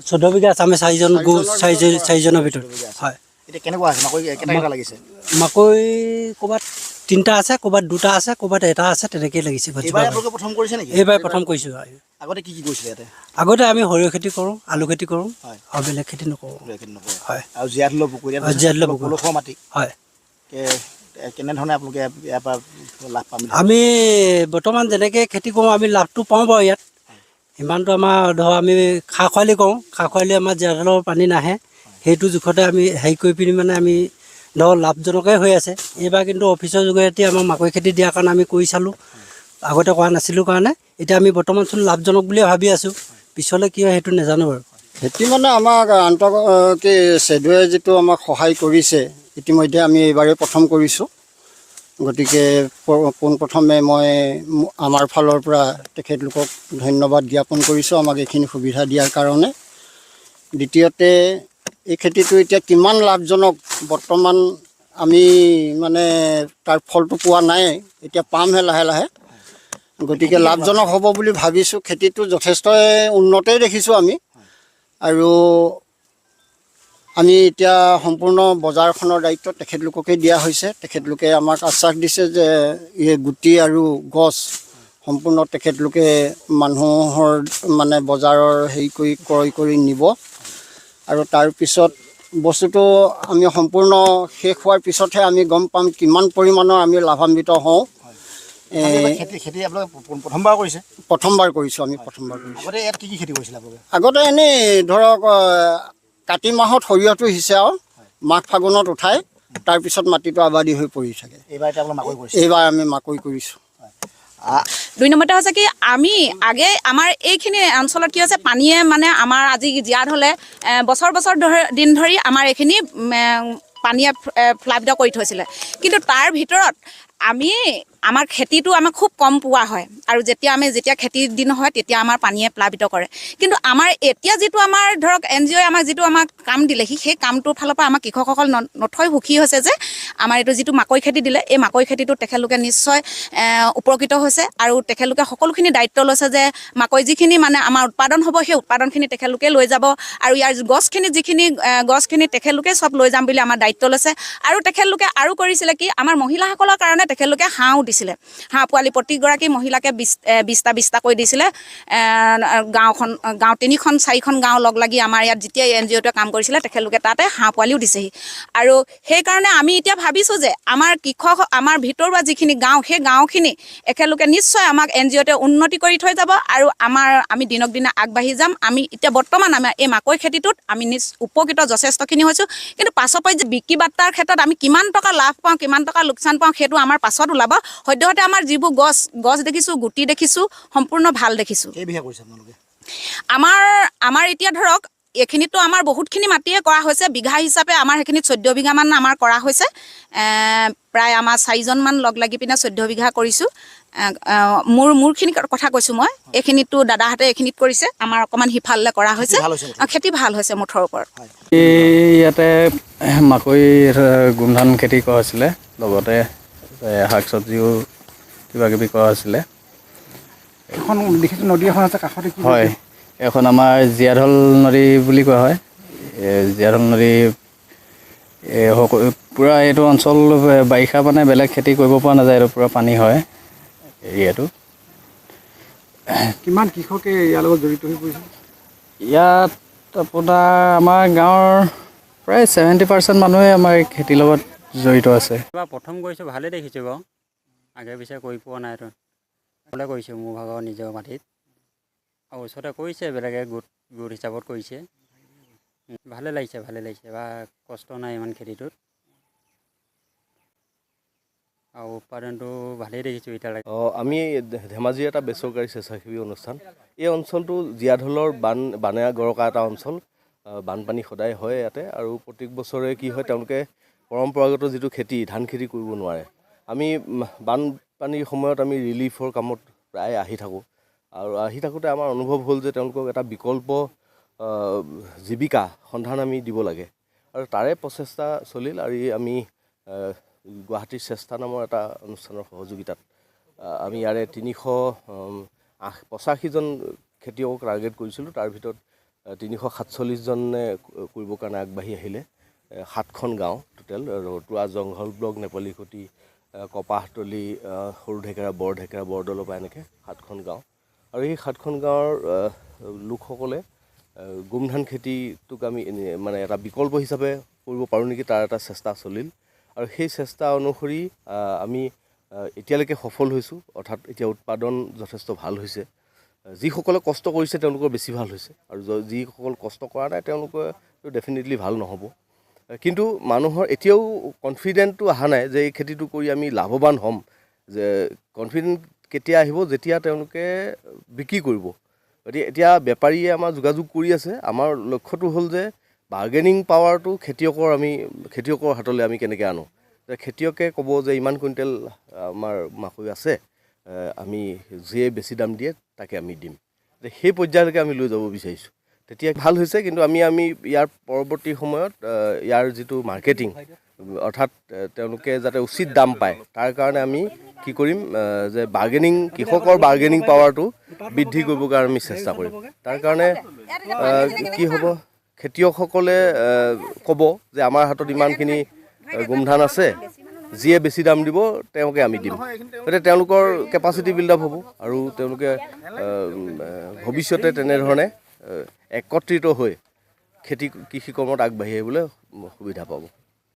14 বিঘা আছে আমি চাৰিজনৰ ভিতৰত হয় এতিয়া কেনেকুৱা আছে মাকৈ কেইটা লাগিছে মাকৈ ক'ৰবাত 3টা আছে ক'ৰবাত 2টা আছে ক'ৰবাত এটা আছে তেনেকেই লাগিছে এইবাৰ আপোনালোকে প্ৰথম কৰিছে নেকি এইবাৰ প্ৰথম কৰিছোঁ আগতে কি কৰিছিলে ইয়াতে আগতে আমি সৰিয়হ খেতি কৰোঁ আলু খেতি কৰোঁ আৰু বেলেগ খেতি নকৰোঁ হয় আৰু জীয়াধলৰ পুখুৰী মাটি হয় কেনেধৰণে আপোনালোকে ইয়াৰ পৰা লাভ পাম আমি বৰ্তমান যেনেকৈ খেতি কৰোঁ আমি লাভটো পাওঁ বাৰু ইয়াত ইমানটো আমাৰ ধৰ আমি খা খৰালি কৰোঁ খা খৰালি আমাৰ জীয়াধলৰ পানী নাহে সেইটো জোখতে আমি হেৰি কৰি পিনি মানে আমি ধৰ লাভজনকেই হৈ আছে এইবাৰ কিন্তু অফিচৰ যোগেদি আমাৰ মাকৈ খেতি দিয়াৰ কাৰণে আমি কৰি চালোঁ আগতে কৰা নাছিলোঁ কাৰণে এতিয়া আমি বৰ্তমানচোন লাভজনক বুলিয়ে ভাবি আছোঁ পিছলৈ কি হয় সেইটো নাজানো বাৰু খেতি মানে আমাক কি চেডুৱে যিটো আমাক সহায় কৰিছে ইতিমধ্যে আমি এইবাৰেই প্ৰথম কৰিছোঁ গতিকে পোনপ্ৰথমে মই আমাৰ ফালৰ পৰা তেখেতলোকক ধন্যবাদ জ্ঞাপন কৰিছোঁ আমাক এইখিনি সুবিধা দিয়াৰ কাৰণে দ্বিতীয়তে এই খেতিটো এতিয়া কিমান লাভজনক বৰ্তমান আমি মানে তাৰ ফলটো পোৱা নাই এতিয়া পামহে লাহে লাহে গতিকে লাভজনক হ'ব বুলি ভাবিছোঁ খেতিটো যথেষ্ট উন্নতেই দেখিছোঁ আমি আৰু আমি এতিয়া সম্পূৰ্ণ বজাৰখনৰ দায়িত্ব তেখেতলোককে দিয়া হৈছে তেখেতলোকে আমাক আশ্বাস দিছে যে এই গুটি আৰু গছ সম্পূৰ্ণ তেখেতলোকে মানুহৰ মানে বজাৰৰ হেৰি কৰি ক্ৰয় কৰি নিব আৰু তাৰপিছত বস্তুটো আমি সম্পূৰ্ণ শেষ হোৱাৰ পিছতহে আমি গম পাম কিমান পৰিমাণৰ আমি লাভান্বিত হওঁ খেতি আপোনালোকে প্ৰথমবাৰ কৰিছে প্ৰথমবাৰ কৰিছোঁ আমি প্ৰথমবাৰ কৰিছোঁ আগতে ইয়াত কি খেতি কৰিছিলে আপোনালোকে আগতে এনেই ধৰক কাতি মাহত সৰিয়হটো সিঁচে আৰু মাঘ ফাগুনত উঠাই তাৰপিছত মাটিটো আবাদী হৈ পৰি থাকে এইবাৰ এতিয়া আপোনালোকে মাকৈ কৰিছে এইবাৰ আমি মাকৈ কৰিছোঁ 2 নম্বৰতে হৈছে কি আমি আগে আমাৰ এইখিনি অঞ্চলত কি হৈছে পানীয়ে মানে আমাৰ আজি জীয়াধলে বছৰ দিন ধৰি আমাৰ এইখিনি পানীয়ে প্লাবিত কৰি থৈছিলে কিন্তু তাৰ ভিতৰত আমি আমাৰ খেতিটো আমাৰ খুব কম পোৱা হয় আৰু যেতিয়া খেতিৰ দিন হয় তেতিয়া আমাৰ পানীয়ে প্লাবিত কৰে কিন্তু আমাৰ এতিয়া যিটো আমাৰ ধৰক NGO আমাক যিটো আমাক কাম দিলেহি সেই কামটোৰ ফালৰ পৰা আমাৰ কৃষকসকল নথৈ সুখী হৈছে যে আমাৰ এইটো যিটো মাকৈ খেতি দিলে এই মাকৈ খেতিটো তেখেতলোকে নিশ্চয় উপকৃত হৈছে আৰু তেখেতলোকে সকলোখিনি দায়িত্ব লৈছে যে মাকৈ যিখিনি মানে আমাৰ উৎপাদন হ'ব সেই উৎপাদনখিনি তেখেতলোকে লৈ যাব আৰু ইয়াৰ গছখিনি তেখেতলোকে চব লৈ যাম বুলি আমাৰ দায়িত্ব লৈছে আৰু তেখেতলোকে আৰু কৰিছিলে কি আমাৰ মহিলাসকলৰ কাৰণে তেখেতলোকে হাঁহও দিছিলে হাঁহ পোৱালি প্ৰতিগৰাকী মহিলাকে 20টা কৈ দিছিলে গাঁও 3খন 4খন গাঁও লগ লাগি আমাৰ ইয়াত যেতিয়া NGOটোৱে কাম কৰিছিলে তেখেতলোকে তাতে হাঁহ পোৱালিও দিছেহি আৰু সেইকাৰণে আমি এতিয়া ভাবিছোঁ যে আমাৰ কৃষক আমাৰ ভিতৰুৱা যিখিনি গাঁও সেই গাঁওখিনি একেলগে নিশ্চয় আমাক NGOটোৱে উন্নতি কৰি থৈ যাব আৰু আমি দিনক দিনে আগবাঢ়ি যাম আমি এতিয়া বৰ্তমান আমাৰ এই মাকৈ খেতিটোত আমি উপকৃত যথেষ্টখিনি হৈছোঁ কিন্তু পাছৰ পৰ্যায়ত বিক্ৰী বাৰ্তাৰ ক্ষেত্ৰত আমি কিমান টকা লাভ পাওঁ কিমান টকা লোকচান পাওঁ সেইটো আমাৰ পাছত ওলাব সদ্যহতে আমাৰ যিবোৰ গছ দেখিছোঁ গুটি দেখিছোঁ সম্পূৰ্ণ ভাল দেখিছোঁ কেইবিঘা কৰিছে আপোনালোকে আমাৰ এতিয়া ধৰক এইখিনিতো আমাৰ বহুতখিনি মাটিয়ে কৰা হৈছে বিঘা হিচাপে আমাৰ সেইখিনিত 14 বিঘামান আমাৰ কৰা হৈছে প্ৰায় আমাৰ 4জনমান লগ লাগি পিনে 14 বিঘা কৰিছোঁ মোৰখিনি কথা কৈছোঁ মই এইখিনিতো দাদাহঁতে এইখিনিত কৰিছে আমাৰ অকণমান সিফালে কৰা হৈছে খেতি ভাল হৈছে মুঠৰ ওপৰত ইয়াতে মাকৈ গোমধান খেতি কৰা হৈছিলে লগতে শাক চব্জিও কিবা কিবি কৰা হৈছিলে এখন দেখিছোঁ নদী এখন আছে কাষতে হয় এখন আমাৰ জীয়াধল নদী বুলি কোৱা হয় জীয়াধল নদী পূৰা এইটো অঞ্চল বাৰিষা মানে বেলেগ খেতি কৰিব পৰা নাযায় এইটো পূৰা পানী হয় এৰিয়াটো কিমান কৃষকে ইয়াৰ লগত জড়িত হৈ পৰিছে ইয়াত আপোনাৰ আমাৰ গাঁৱৰ প্ৰায় 70% মানুহে আমাৰ খেতিৰ লগত জড়িত আছে প্ৰথম কৰিছোঁ ভালেই দেখিছোঁ বাৰু আগে পিছে কৰি পোৱা নাইতো অকলে কৰিছোঁ মোৰ ভাগৰ নিজৰ মাটিত আৰু ওচৰতে কৰিছে বেলেগে গোট হিচাপত কৰিছে ভালে লাগিছে বা কষ্ট নাই ইমান খেতিটোত আৰু উৎপাদনটো ভালেই দেখিছোঁ এতিয়ালৈকে আমি ধেমাজিৰ এটা বেচৰকাৰী স্বেচ্ছাসেৱী অনুষ্ঠান এই অঞ্চলটো জীয়াধলৰ বানে গৰকা এটা অঞ্চল বানপানী সদায় হয় ইয়াতে আৰু প্ৰত্যেক বছৰে কি হয় তেওঁলোকে পৰম্পৰাগত যিটো খেতি ধান খেতি কৰিব নোৱাৰে আমি বানপানীৰ সময়ত আমি ৰিলিফৰ কামত প্ৰায় আহি থাকোঁ আৰু আহি থাকোঁতে আমাৰ অনুভৱ হ'ল যে তেওঁলোকক এটা বিকল্প জীৱিকা সন্ধান আমি দিব লাগে আৰু তাৰে প্ৰচেষ্টা চলিল আৰু আমি গুৱাহাটীৰ চেষ্টা নামৰ এটা অনুষ্ঠানৰ সহযোগিতাত আমি ইয়াৰে 385জন খেতিয়কক টাৰ্গেট কৰিছিলোঁ তাৰ ভিতৰত 347জনে কৰিবৰ কাৰণে আগবাঢ়ি আহিলে। 7খন গাঁও টোটেল ৰতুৱা জংঘল ব্লক, নেপালীখুটি, কপাহতলি, সৰু ঢেকেৰা, বৰ ঢেকেৰা, বৰদলৰ পৰা এনেকৈ 7খন গাঁও। আৰু এই 7খন গাঁৱৰ লোকসকলে গোমধান খেতিটোক আমি মানে এটা বিকল্প হিচাপে কৰিব পাৰোঁ নেকি তাৰ এটা চেষ্টা চলিল। আৰু সেই চেষ্টা অনুসৰি আমি এতিয়ালৈকে সফল হৈছোঁ, অৰ্থাৎ এতিয়া উৎপাদন যথেষ্ট ভাল হৈছে। যিসকলে কষ্ট কৰিছে তেওঁলোকৰ বেছি ভাল হৈছে, আৰু যিসকল কষ্ট কৰা নাই তেওঁলোকৰ ডেফিনেটলি ভাল নহ'ব। কিন্তু মানুহৰ এতিয়াও কনফিডেণ্টটো অহা নাই যে এই খেতিটো কৰি আমি লাভৱান হ'ম। যে কনফিডেণ্ট কেতিয়া আহিব, যেতিয়া তেওঁলোকে বিক্ৰী কৰিব। গতিকে এতিয়া বেপাৰীয়ে আমাৰ যোগাযোগ কৰি আছে। আমাৰ লক্ষ্যটো হ'ল যে বাৰ্গেনিং পাৱাৰটো খেতিয়কৰ হাতলৈ আমি কেনেকৈ আনো। যে খেতিয়কে ক'ব যে ইমান কুইণ্টেল আমাৰ মাকৈ আছে, আমি যিয়ে বেছি দাম দিয়ে তাকে আমি দিম। সেই পৰ্যায়লৈকে আমি লৈ যাব বিচাৰিছোঁ। তেতিয়া ভাল হৈছে। কিন্তু আমি ইয়াৰ পৰৱৰ্তী সময়ত ইয়াৰ যিটো মাৰ্কেটিং, অৰ্থাৎ তেওঁলোকে যাতে উচিত দাম পায় তাৰ কাৰণে আমি কি কৰিম যে কৃষকৰ বাৰ্গেনিং পাৱাৰটো বৃদ্ধি কৰিবৰ কাৰণে আমি চেষ্টা কৰিম। তাৰ কাৰণে কি হ'ব, খেতিয়কসকলে ক'ব যে আমাৰ হাতত ইমানখিনি গোমধান আছে, যিয়ে বেছি দাম দিব তেওঁকে আমি দিম। গতিকে তেওঁলোকৰ কেপাচিটি বিল্ড আপ হ'ব, আৰু তেওঁলোকে ভৱিষ্যতে তেনেধৰণে একত্ৰিত হৈ কৃষি কৰ্মত আগবাঢ়ি আহিবলৈ সুবিধা পাব।